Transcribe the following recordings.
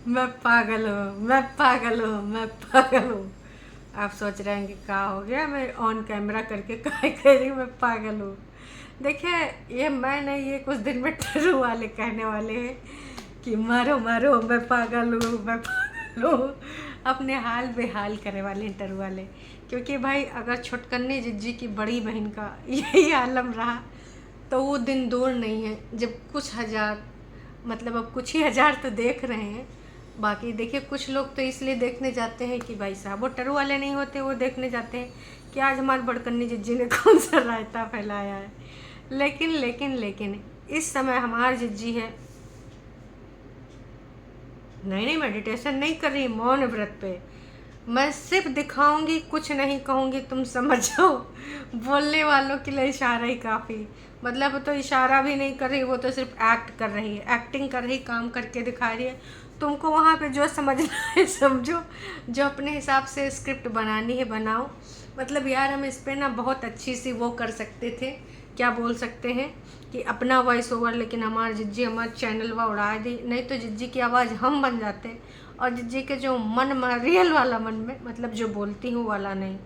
मैं पागल हूँ, मैं पागल हूँ, मैं पागल हूँ। आप सोच रहे हैं कि क्या हो गया, मैं ऑन कैमरा करके क्या कह रही हूँ, मैं पागल हूँ। देखिए, ये मैं नहीं, ये कुछ दिन में टरू वाले कहने वाले हैं कि मारो मारो, मैं पागल हूँ, मैं पागल हूँ। अपने हाल बेहाल करे वाले हैं टरू वाले। क्योंकि भाई अगर छुटकन्नी जिज्जी की बड़ी बहन का यही आलम रहा तो वो दिन दूर नहीं है जब कुछ हजार, मतलब अब कुछ ही हजार तो देख रहे हैं। बाकी देखिए, कुछ लोग तो इसलिए देखने जाते हैं कि भाई साहब वो टरू वाले नहीं होते, वो देखने जाते हैं कि आज हमारे बड़कन्नी जिज्जी ने कौन सा रायता फैलाया है। लेकिन लेकिन लेकिन इस समय हमारी जिज्जी है, नहीं नहीं, मेडिटेशन नहीं कर रही, मौन व्रत पे। मैं सिर्फ दिखाऊंगी, कुछ नहीं कहूंगी, तुम समझ जाओ। बोलने वालों के लिए इशारा ही काफ़ी। मतलब वो तो इशारा भी नहीं कर रही, वो तो सिर्फ एक्ट कर रही है, एक्टिंग कर रही, काम करके दिखा रही है। तुमको वहाँ पे जो समझना है समझो, जो अपने हिसाब से स्क्रिप्ट बनानी है बनाओ। मतलब यार, हम इस पे ना बहुत अच्छी सी वो कर सकते थे, क्या बोल सकते हैं कि अपना वॉइस ओवर, लेकिन हमारे जिज्जी हमारे चैनल व उड़ा दी। नहीं तो जिज्जी की आवाज़ हम बन जाते, और जिज्जी के जो मन में रियल वाला, मन में मतलब जो बोलती हूँ वाला नहीं,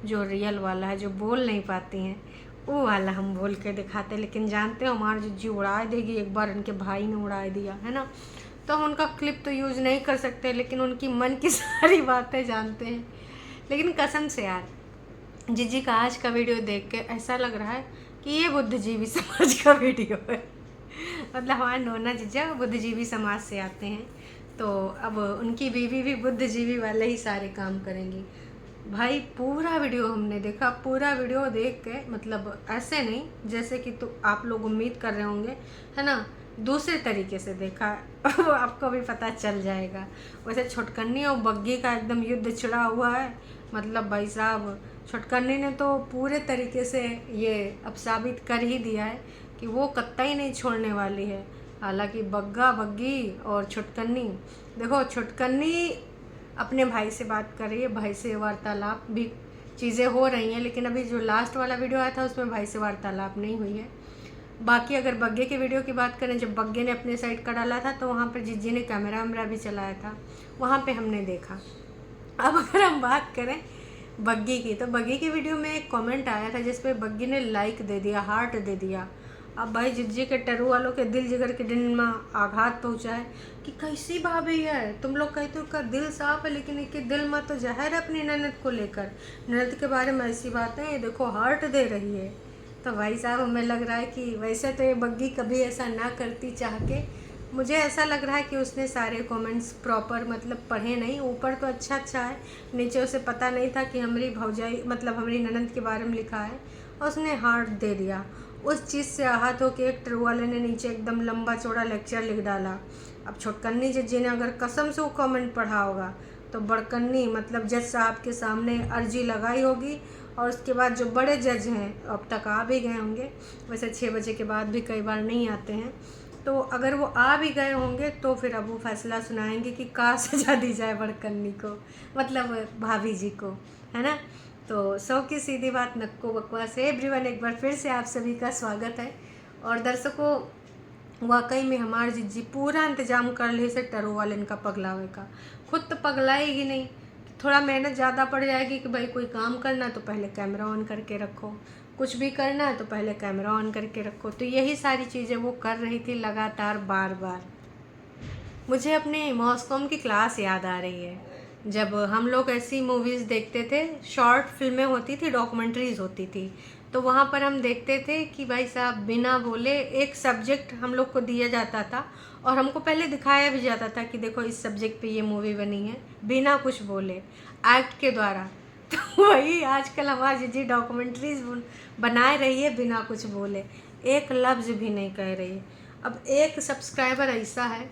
जो रियल वाला है, जो बोल नहीं पाती हैं, वो वाला हम बोल के दिखाते। लेकिन जानते हो हमारी जिज्जी उड़ा देगी, एक बार उनके भाई ने उड़ा दिया है ना, तो हम उनका क्लिप तो यूज़ नहीं कर सकते, लेकिन उनकी मन की सारी बातें जानते हैं। लेकिन कसम से यार, जीजी का आज का वीडियो देख के ऐसा लग रहा है कि ये बुद्धिजीवी समाज का वीडियो है। मतलब हमारे नोना जीजा बुद्धिजीवी समाज से आते हैं, तो अब उनकी बीवी भी बुद्धिजीवी वाले ही सारे काम करेंगी। भाई पूरा वीडियो हमने देखा, पूरा वीडियो देख के मतलब ऐसे नहीं जैसे कि तो आप लोग उम्मीद कर रहे होंगे, है ना, दूसरे तरीके से देखा। वो आपको भी पता चल जाएगा। वैसे छुटकन्नी और बग्गी का एकदम युद्ध छिड़ा हुआ है। मतलब भाई साहब, छुटकन्नी ने तो पूरे तरीके से ये अब साबित कर ही दिया है कि वो कतई नहीं छोड़ने वाली है। हालांकि बग्गा बग्गी और छुटकन्नी, देखो छुटकन्नी अपने भाई से बात कर रही है, भाई से वार्तालाप भी चीज़ें हो रही हैं, लेकिन अभी जो लास्ट वाला वीडियो आया था उसमें भाई से वार्तालाप नहीं हुई है। बाकी अगर बग्गे के वीडियो की बात करें, जब बग्गे ने अपने साइड का डाला था तो वहाँ पर जिज्जी ने कैमरा वैमरा भी चलाया था, वहाँ पे हमने देखा। अब अगर हम बात करें बग्गी की, तो बग्गी की वीडियो में एक कमेंट आया था जिसपे बग्गी ने लाइक दे दिया, हार्ट दे दिया। अब भाई जिज्जी के टरू वालों के दिल जिगर के दिन में आघात पहुंचा है कि कैसी भाभी है, तुम लोग कहते हो का दिल साफ है, लेकिन इनके दिल में तो जहर है अपनी ननद को लेकर। ननद के बारे में ऐसी बातें, ये देखो हार्ट दे रही है। तो भाई साहब, हमें लग रहा है कि वैसे तो ये बग्गी कभी ऐसा ना करती चाह के। मुझे ऐसा लग रहा है कि उसने सारे कमेंट्स प्रॉपर मतलब पढ़े नहीं। ऊपर तो अच्छा अच्छा है, नीचे उसे पता नहीं था कि हमारी भौजाई मतलब हमारी ननद के बारे में लिखा है, और उसने हार्ट दे दिया। उस चीज़ से आहत होकर एक ट्रू वाले ने नीचे एकदम लंबा चौड़ा लेक्चर लिख डाला। अब छुटकन्नी जी ने अगर कसम से वो कमेंट पढ़ा होगा तो बड़कन्नी मतलब जज साहब के सामने अर्जी लगाई होगी, और उसके बाद जो बड़े जज हैं अब तक आ भी गए होंगे। वैसे 6 बजे के बाद भी कई बार नहीं आते हैं, तो अगर वो आ भी गए होंगे तो फिर अब वो फैसला सुनाएंगे कि कहाँ सजा दी जाए बड़कन्नी को, मतलब भाभी जी को, है ना। तो सौ की सीधी बात नक्को बकवास है। एवरीवन, एक बार फिर से आप सभी का स्वागत है। और दर्शकों, वाकई में हमारी जिज्जी पूरा इंतजाम कर ली से टरू वाले इनका पगलावे का। खुद तो पगलाएगी नहीं, थोड़ा मेहनत ज़्यादा पड़ जाएगी कि भाई कोई काम करना है तो पहले कैमरा ऑन करके रखो, कुछ भी करना है तो पहले कैमरा ऑन करके रखो। तो यही सारी चीज़ें वो कर रही थी लगातार बार बार। मुझे अपने मॉस्कॉम की क्लास याद आ रही है, जब हम लोग ऐसी मूवीज़ देखते थे, शॉर्ट फिल्में होती थी, डॉक्यूमेंट्रीज होती थी, तो वहाँ पर हम देखते थे कि भाई साहब बिना बोले एक सब्जेक्ट हम लोग को दिया जाता था, और हमको पहले दिखाया भी जाता था कि देखो इस सब्जेक्ट पे ये मूवी बनी है, बिना कुछ बोले, एक्ट के द्वारा। तो वही आजकल हमारी जी डॉक्यूमेंट्रीज बनाए रही है बिना कुछ बोले, एक लफ्ज़ भी नहीं कह रही है। अब एक सब्सक्राइबर ऐसा है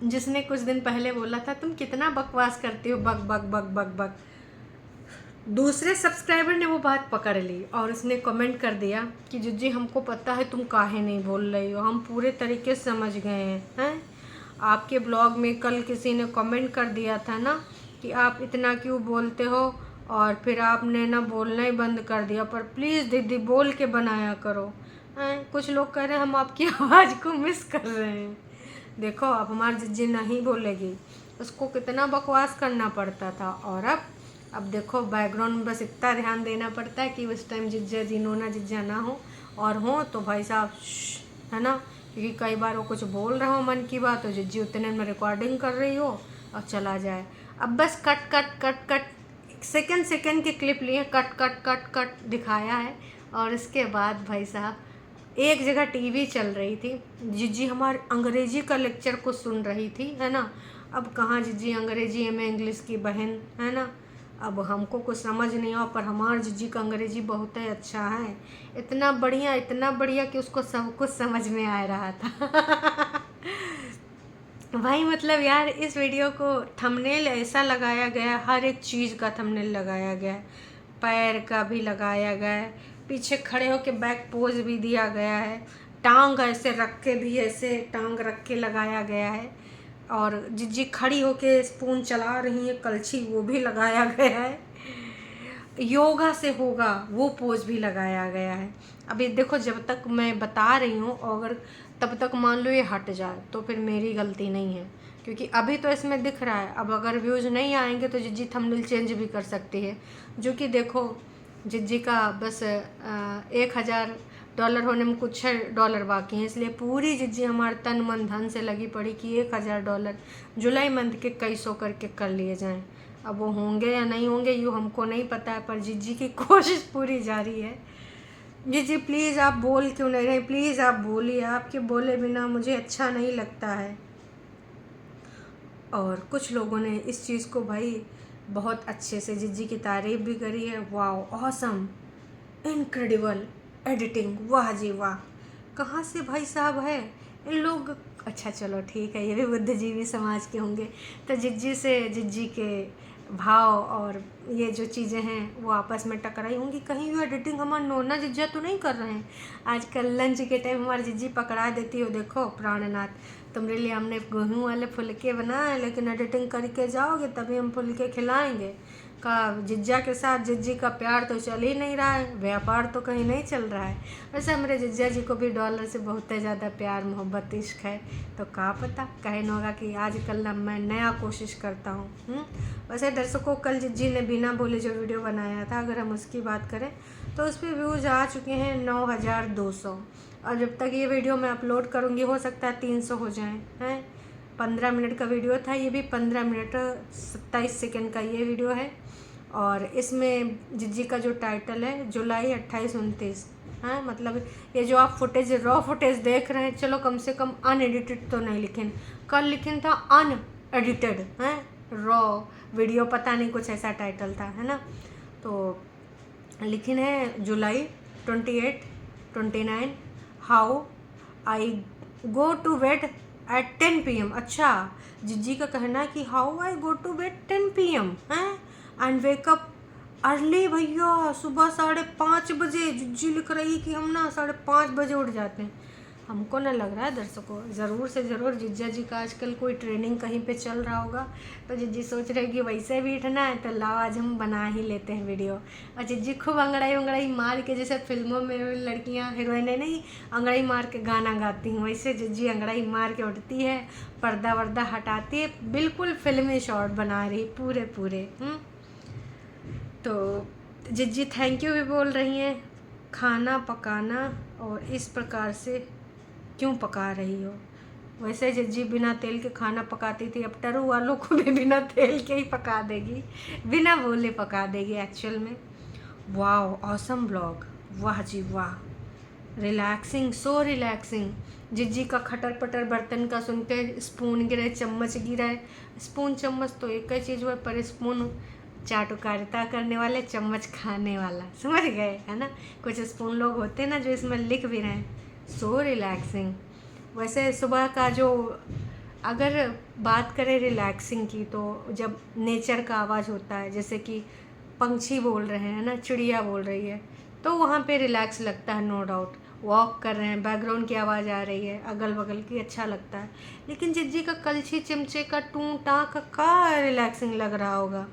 जिसने कुछ दिन पहले बोला था तुम कितना बकवास करती हो, बक बक बक बक बक। दूसरे सब्सक्राइबर ने वो बात पकड़ ली और उसने कमेंट कर दिया कि जिज्जी हमको पता है तुम काहे नहीं बोल रही हो, हम पूरे तरीके से समझ गए हैं। आपके ब्लॉग में कल किसी ने कमेंट कर दिया था ना कि आप इतना क्यों बोलते हो, और फिर आपने ना बोलना ही बंद कर दिया, पर प्लीज़ दीदी बोल के बनाया करो। कुछ लोग कह रहे हैं हम आपकी आवाज़ को मिस कर रहे हैं। देखो अब हमारी जिज्जी नहीं बोलेगी, उसको कितना बकवास करना पड़ता था। और अब देखो बैकग्राउंड में बस इतना ध्यान देना पड़ता है कि उस टाइम जिज्जा जिनोना जिज्जा ना हो, और हो तो भाई साहब है ना, क्योंकि कई बार वो कुछ बोल रहा हो मन की बात, तो जिज्जी उतने में रिकॉर्डिंग कर रही हो और चला जाए। अब बस cut cut cut cut second second के क्लिप लिए कट कट कट कट दिखाया है। और इसके बाद भाई साहब एक जगह टीवी चल रही थी, जिज्जी हमारे अंग्रेजी का लेक्चर को सुन रही थी, है ना। अब कहाँ जिज्जी अंग्रेजी में इंग्लिश की बहन, है ना। अब हमको कुछ समझ नहीं आ, पर हमारे जिज्जी का अंग्रेजी बहुत ही अच्छा है, इतना बढ़िया कि उसको सब कुछ समझ में आ रहा था। भाई मतलब यार इस वीडियो को थंबनेल ऐसा लगाया गया, हर एक चीज़ का थंबनेल लगाया गया है, पैर का भी लगाया गया है, पीछे खड़े होके बैक पोज भी दिया गया है, टांग ऐसे रख के भी ऐसे टांग रख के लगाया गया है, और जिज्जी खड़ी होके स्पून चला रही है कलछी वो भी लगाया गया है, योगा से होगा वो पोज भी लगाया गया है। अभी देखो जब तक मैं बता रही हूँ अगर तब तक मान लो ये हट जाए तो फिर मेरी गलती नहीं है, क्योंकि अभी तो इसमें दिख रहा है। अब अगर व्यूज़ नहीं आएंगे तो जिज्जी थंबनेल चेंज भी कर सकती है, जो कि देखो जिज्जी का बस $1000 होने में कुछ $6 बाकी हैं, इसलिए पूरी जिज्जी हमारे तन मन धन से लगी पड़ी कि $1000 जुलाई मंथ के कई सौ करके कर लिए जाएं। अब वो होंगे या नहीं होंगे यूँ हमको नहीं पता है, पर जिज्जी की कोशिश पूरी जारी है। जिज्जी प्लीज़ आप बोल क्यों नहीं रहे, प्लीज़ आप बोलिए, आपके बोले बिना मुझे अच्छा नहीं लगता है। और कुछ लोगों ने इस चीज़ को भाई बहुत अच्छे से जिज्जी की तारीफ़ भी करी है, वाह ऑसम इनक्रेडिबल एडिटिंग, वाह जी वाह। कहाँ से भाई साहब है इन लोग। अच्छा चलो ठीक है, ये भी बुद्धिजीवी समाज के होंगे, तो जिज्जी से जिज्जी के भाव और ये जो चीज़ें हैं वो आपस में टकराई होंगी। कहीं वो एडिटिंग हमारा नोना जिज्जा तो नहीं कर रहे हैं। आजकल लंच के टाइम हमारी जिज्जी पकड़ा देती हो, देखो प्राणनाथ तुम्हारे लिए हमने गेहूँ वाले फुलके बनाए, लेकिन एडिटिंग करके जाओगे तभी हम फुलके खिलाएंगे। का जिज्जा के साथ जिज्जी का प्यार तो चल ही नहीं रहा है, व्यापार तो कहीं नहीं चल रहा है। वैसे हमारे जिज्जा जी को भी डॉलर से बहुत ज़्यादा प्यार मोहब्बत इश्क है, तो क्या पता कहना होगा कि आजकल ना मैं नया कोशिश करता हूँ। वैसे दर्शकों कल जिज्जी ने बिना बोले जो वीडियो बनाया था, अगर हम उसकी बात करें तो उस पर व्यूज़ आ चुके हैं 9200, और जब तक ये वीडियो मैं अपलोड करूँगी हो सकता है 300 हो जाएँ हैं। 15 मिनट का वीडियो था, ये भी 15 मिनट 27 सेकंड का ये वीडियो है। और इसमें जिज्जी का जो टाइटल है जुलाई 28-29 है, मतलब ये जो आप फुटेज रॉ फुटेज देख रहे हैं, चलो कम से कम अनएडिटेड तो नहीं लिखें, कल लिखें था अनएडिटेड हैं, रॉ वीडियो पता नहीं कुछ ऐसा टाइटल था, है ना। तो लिखिन है जुलाई 28-29 how I go to bed at 10 PM। अच्छा जिज्जी का कहना है कि how I go to bed 10 PM हैं एंड वेकअप अर्ली। भैया सुबह 5:30 बजे जिज्जी लिख रही कि हम ना 5:30 बजे उठ जाते हैं। हमको ना लग रहा है दर्शकों ज़रूर से ज़रूर जिज्जा जी का आजकल कोई ट्रेनिंग कहीं पे चल रहा होगा, तो जिज्जी सोच रहे कि वैसे भी उठना है तो लाओ आज हम बना ही लेते हैं वीडियो। और जिज्जी खूब अंगड़ाई मार के, जैसे फिल्मों में लड़कियां हीरोइनें नहीं अंगड़ाई मार के गाना गाती हैं, वैसे जिज्जी अंगड़ाई मार के उठती है, पर्दा वर्दा हटाती है, बिल्कुल फिल्मी शॉट बना रही पूरे। तो जिज्जी थैंक यू भी बोल रही हैं, खाना पकाना और इस प्रकार से क्यों पका रही हो। वैसे जिज्जी बिना तेल के खाना पकाती थी, अब टरू वालों को भी बिना तेल के ही पका देगी, बिना बोले पका देगी एक्चुअल में। वाह ऑसम ब्लॉग, वाह जी वाह, रिलैक्सिंग सो रिलैक्सिंग। जिज्जी का खटर पटर बर्तन का सुन के स्पून गिरे, चम्मच गिरा है। स्पून चम्मच तो एक ही चीज़ हुआ, पर स्पून चाटुकारिता करने वाले, चम्मच खाने वाला, समझ गए है ना। कुछ स्पून लोग होते हैं ना जो इसमें लिख भी रहे हैं, सो रिलैक्सिंग। वैसे सुबह का जो अगर बात करें रिलैक्सिंग की, तो जब नेचर का आवाज़ होता है, जैसे कि पंछी बोल रहे हैं ना, चिड़िया बोल रही है, तो वहाँ पे रिलैक्स लगता है, नो डाउट। वॉक कर रहे हैं, बैकग्राउंड की आवाज़ आ रही है अगल बगल की, अच्छा लगता है। लेकिन जिज्जी का कलछी चिमचे का टूं टाँ का रिलैक्सिंग लग रहा होगा।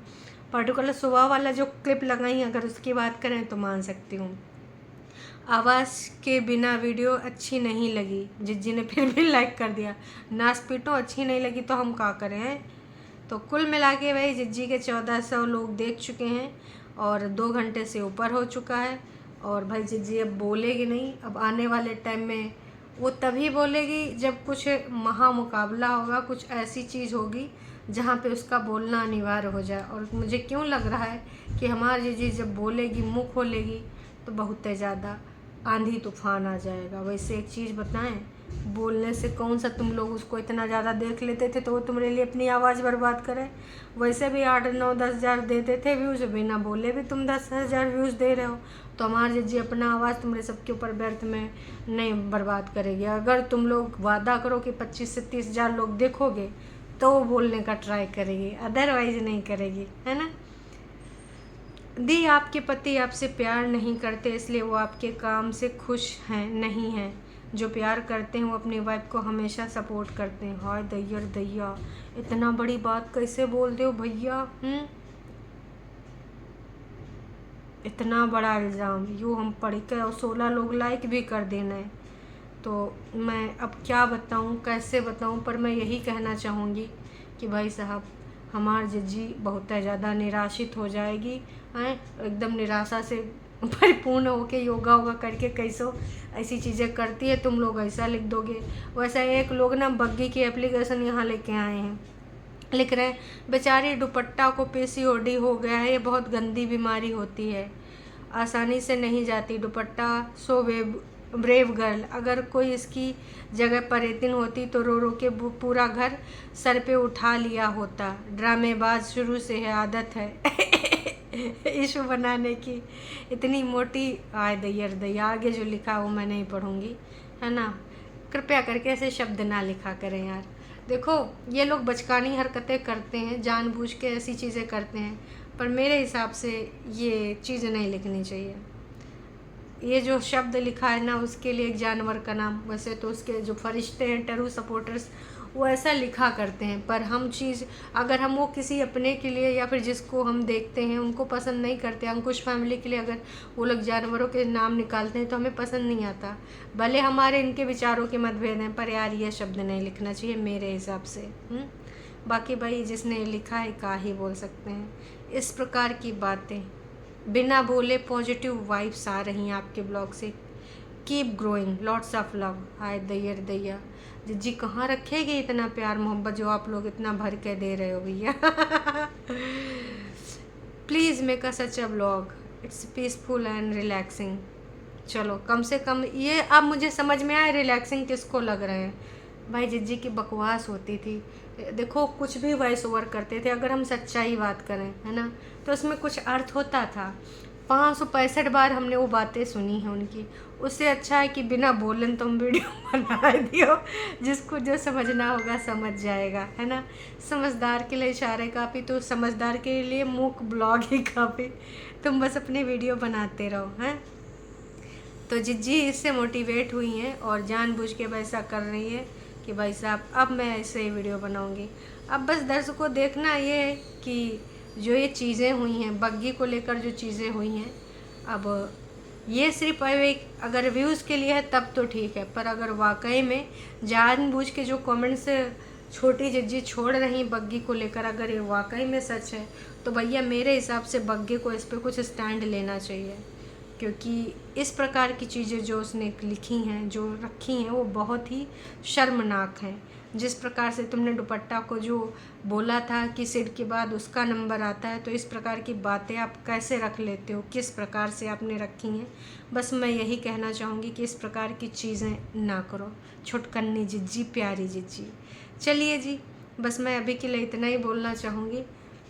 पर्टिकुलर सुबह वाला जो क्लिप लगाई, अगर उसकी बात करें तो मान सकती हूँ। आवाज़ के बिना वीडियो अच्छी नहीं लगी, जिज्जी ने फिर भी लाइक कर दिया। नाच पीटो, अच्छी नहीं लगी तो हम क्या करें हैं। तो कुल मिला के भाई जिज्जी के 1400 लोग देख चुके हैं और 2 घंटे से ऊपर हो चुका है। और भाई जिज्जी अब बोलेगी नहीं, अब आने वाले टाइम में वो तभी बोलेगी जब कुछ महामुकाबला होगा, कुछ ऐसी चीज़ होगी जहाँ पे उसका बोलना अनिवार्य हो जाए। और मुझे क्यों लग रहा है कि हमारी जिज्जी जब बोलेगी, मुँह खोलेगी तो बहुत ज़्यादा आंधी तूफान आ जाएगा। वैसे एक चीज़ बताएं, बोलने से कौन सा तुम लोग उसको इतना ज़्यादा देख लेते थे तो वो तुम्हारे लिए अपनी आवाज़ बर्बाद करे। वैसे भी 8, 9, 10 हज़ार देते थे व्यूज़, बिना बोले भी तुम 10,000 व्यूज़ दे रहे हो। तो हमारे जिज्जी अपना आवाज़ तुम्हारे सबके ऊपर व्यर्थ में नहीं बर्बाद करेगी। अगर तुम लोग वादा करो कि 25 से 30 हज़ार लोग देखोगे तो वो बोलने का ट्राई करेगी, अदरवाइज नहीं करेगी, है ना। दी, आपके पति आपसे प्यार नहीं करते इसलिए वो आपके काम से खुश हैं नहीं हैं। जो प्यार करते हैं वो अपनी वाइफ को हमेशा सपोर्ट करते हैं। हाय दैयर दैया, इतना बड़ी बात कैसे बोल दे हो भैया। इतना बड़ा इल्ज़ाम यूँ हम पढ़ के और 16 लोग लाइक भी कर देना है। तो मैं अब क्या बताऊँ, कैसे बताऊँ, पर मैं यही कहना चाहूँगी कि भाई साहब हमार जिज्जी बहुत ज़्यादा निराशित हो जाएगी हैं, एकदम निराशा से परिपूर्ण होके योगा वोगा करके कैसो ऐसी चीज़ें करती है, तुम लोग ऐसा लिख दोगे। वैसा एक लोग ना बग्गी की एप्लीकेशन यहाँ लेके आए हैं, लिख रहे हैं बेचारी दुपट्टा को पीसीओडी हो गया है, ये बहुत गंदी बीमारी होती है, आसानी से नहीं जाती दुपट्टा। सो ब्रेव गर्ल, अगर कोई इसकी जगह परेतिन होती तो रो रो के पूरा घर सर पे उठा लिया होता। ड्रामेबाज शुरू से है, आदत है इशू बनाने की। इतनी मोटी आय दैयर दैया, आगे जो लिखा वो मैं नहीं पढ़ूंगी, है ना। कृपया करके ऐसे शब्द ना लिखा करें यार। देखो ये लोग बचकानी हरकतें करते हैं, जानबूझ के ऐसी चीज़ें करते हैं, पर मेरे हिसाब से ये चीज़ नहीं लिखनी चाहिए। ये जो शब्द लिखा है ना, उसके लिए एक जानवर का नाम, वैसे तो उसके जो फरिश्ते हैं टेरू सपोर्टर्स वो ऐसा लिखा करते हैं, पर हम चीज़ अगर हम वो किसी अपने के लिए या फिर जिसको हम देखते हैं उनको पसंद नहीं करते, अंकुश फैमिली के लिए अगर वो लोग जानवरों के नाम निकालते हैं तो हमें पसंद नहीं आता। भले हमारे इनके विचारों के मतभेद हैं, पर यार ये शब्द नहीं लिखना चाहिए मेरे हिसाब से। बाकी भाई जिसने लिखा है का ही बोल सकते हैं। इस प्रकार की बातें बिना बोले पॉजिटिव वाइब्स आ रही हैं आपके ब्लॉग से। Keep growing, lots of love. Hi there दैया, जिज्जी कहाँ रखेगी इतना प्यार मोहब्बत जो आप लोग इतना भर के दे रहे हो भैया। Please make a such a blog, it's peaceful and relaxing. चलो कम से कम ये अब मुझे समझ में आया रिलैक्सिंग किसको लग रहे हैं। भाई जिज्जी की बकवास होती थी, देखो कुछ भी वॉइस ओवर करते थे, अगर हम सच्चाई बात करें है ना तो उसमें कुछ अर्थ होता था। 565 बार हमने वो बातें सुनी हैं उनकी। उससे अच्छा है कि बिना बोलन तुम वीडियो बना दियो, जिसको जो समझना होगा समझ जाएगा, है ना। समझदार के लिए इशारे काफ़ी, तो समझदार के लिए मूक ब्लॉग ही काफ़ी। तुम बस अपनी वीडियो बनाते रहो हैं। तो जिज्जी इससे मोटिवेट हुई हैं और जानबूझ के वैसा कर रही है कि भाई साहब अब मैं ऐसे ही वीडियो बनाऊंगी। अब बस दर्शकों को देखना ये है कि जो ये चीज़ें हुई हैं बग्गी को लेकर, जो चीज़ें हुई हैं, अब ये सिर्फ एक अगर व्यूज़ के लिए है तब तो ठीक है, पर अगर वाकई में जानबूझ के जो कमेंट्स छोटी जिज्जी छोड़ रही बग्गी को लेकर, अगर ये वाकई में सच है तो भैया मेरे हिसाब से बग्गी को इस पर कुछ स्टैंड लेना चाहिए। क्योंकि इस प्रकार की चीज़ें जो उसने लिखी हैं, जो रखी हैं, वो बहुत ही शर्मनाक हैं। जिस प्रकार से तुमने दुपट्टा को जो बोला था कि सिड के बाद उसका नंबर आता है, तो इस प्रकार की बातें आप कैसे रख लेते हो, किस प्रकार से आपने रखी हैं। बस मैं यही कहना चाहूँगी कि इस प्रकार की चीज़ें ना करो। छुटकन्नी जिज्जी, प्यारी जिज्जी। चलिए जी, बस मैं अभी के लिए इतना ही बोलना चाहूँगी।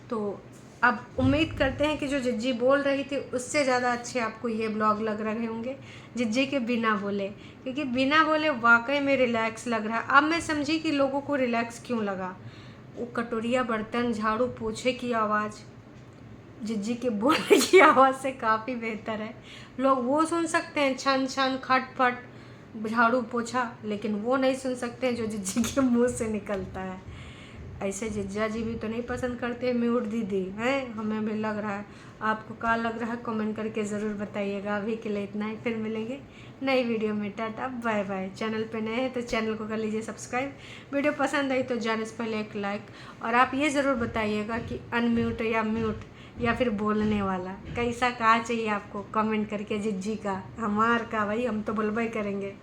तो अब उम्मीद करते हैं कि जो जिज्जी बोल रही थी उससे ज़्यादा अच्छे आपको ये ब्लॉग लग रहे होंगे जिज्जी के बिना बोले, क्योंकि बिना बोले वाकई में रिलैक्स लग रहा है। अब मैं समझी कि लोगों को रिलैक्स क्यों लगा। वो कटोरिया, बर्तन, झाड़ू पोछे की आवाज़ जिज्जी के बोलने की आवाज़ से काफ़ी बेहतर है। लोग वो सुन सकते हैं छन छन खट फट झाड़ू पोछा, लेकिन वो नहीं सुन सकते हैं जो जिज्जी के मुँह से निकलता है। ऐसे जिज्जा जी भी तो नहीं पसंद करते म्यूट दीदी हैं, हमें भी लग रहा है। आपको क्या लग रहा है कमेंट करके ज़रूर बताइएगा। अभी के लिए इतना ही, फिर मिलेंगे नई वीडियो में। Tata bye bye. चैनल पे नए हैं तो चैनल को कर लीजिए सब्सक्राइब। वीडियो पसंद आई तो जाने से पहले एक लाइक, और आप ये ज़रूर बताइएगा कि अनम्यूट या म्यूट या फिर बोलने वाला कैसा कहा चाहिए आपको, कमेंट करके। जिज्जी का हमार का भाई, हम तो बोलबे करेंगे।